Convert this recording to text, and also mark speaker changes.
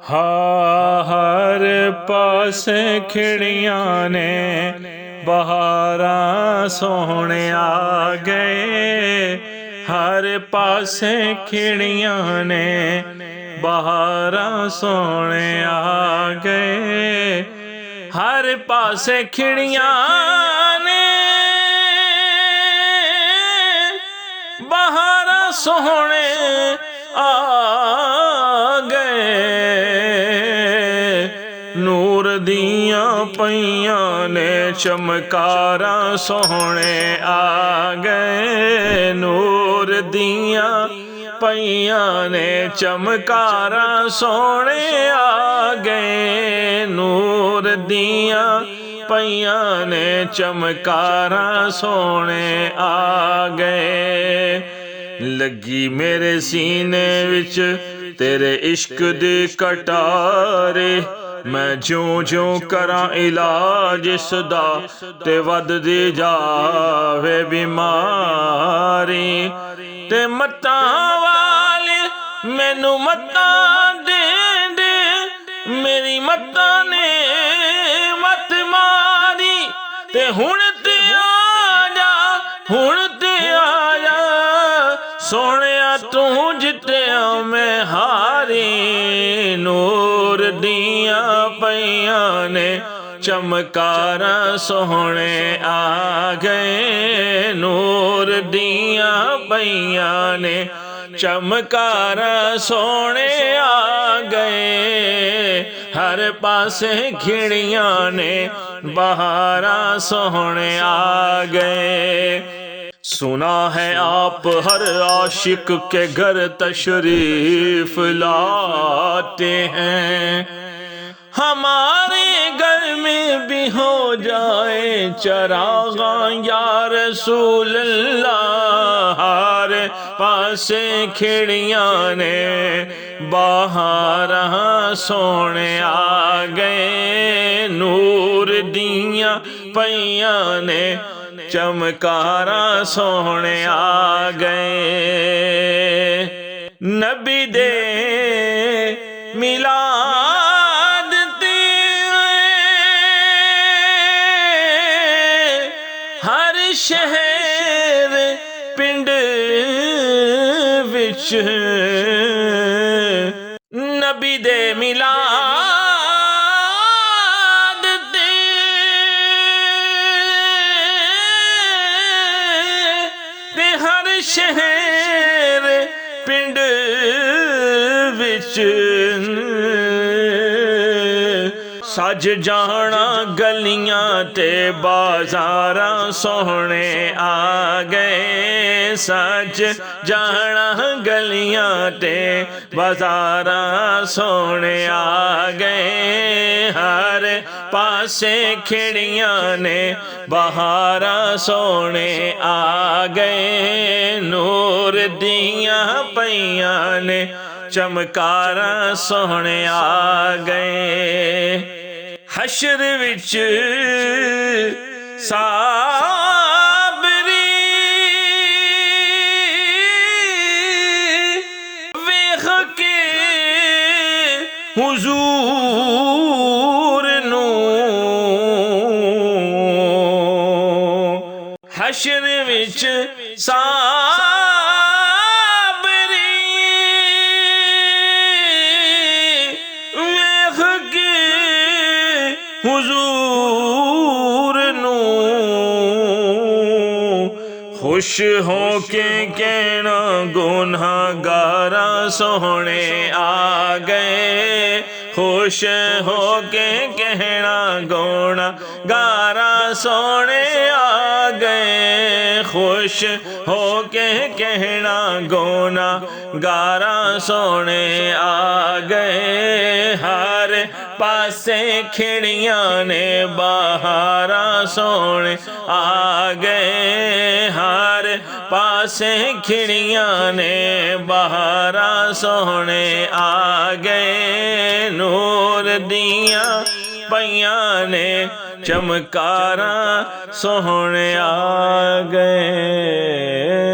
Speaker 1: हर पासे खिड़ियां ने बहारां सोहणे आ गए। हर पासे खिड़ियां ने बहारां सोहणे आ गए। हर पासे खिड़ियां ने बहारां सोहणे आ नूर दियां पईयां ने चमकारां सोहणे आ गए। नूर दियां पईयां ने चमकारां सोहणे आ गए। नूर दियां पईयां ने चमकारां सोहणे आ गए। लगी मेरे सीने विच तेरे इश्क दी कटारे। मैं ज्यों ज्यों करां इलाज इसदा ते वधदी जावे बीमारी। ते मत्तां वाले मैनू मत्तां दे दे, मेरी मत्तां ने मत मारी। ते हुण ते आजा, हुण ते आजा सोहणिया तू जित्तिया मैं हारी। नूर दियां पईयां ने चमकारां सोहणे आ गए। नूर दियां पईयां ने चमकारां सोहणे आ गए। हर पासे खिड़ियां ने बहारां सोहणे आ गए। सुना है आप हर आशिक के घर तशरीफ लाते हैं। हमारे घर में भी हो जाए चरागा या रसूल अल्लाह। हर पासे खिड़ियां ने बहारां सोहणे आ गए। नूर दियां पईयां ने चमकारां सोहणे आ गए। नबी दे मिलाद ते हर शहर पिंड विच नबी दे मिलाद शहर पिंड विच सज जाना गलियां ते बाजारां सोहणे आ गए। सज जाना गलियां ते बाजारां सोहणे आ गए। हर पासे खिड़ियां ने बहारां सोहणे आ गए। नूर दियां पईयां ने चमकारां सोहणे आ गए। हशर विच साबरी वेख के हुजूर नू। हशर विच साबरी वेख के हुजूर नू खुश हो के कहना गुनहगारां सोहणे आ गए। खुश हो के कहना गुनहगारां सोहणे आ गए। खुश हो के कहना गुनहगारां सोहणे आ गए। हर पासे खिड़ियां ने बहारां सोहणे आ गए। हर पासे खिड़ियां ने बहारां सोहणे आ गए। नूर दियां पईयां ने चमकारां सोहणे आ गए।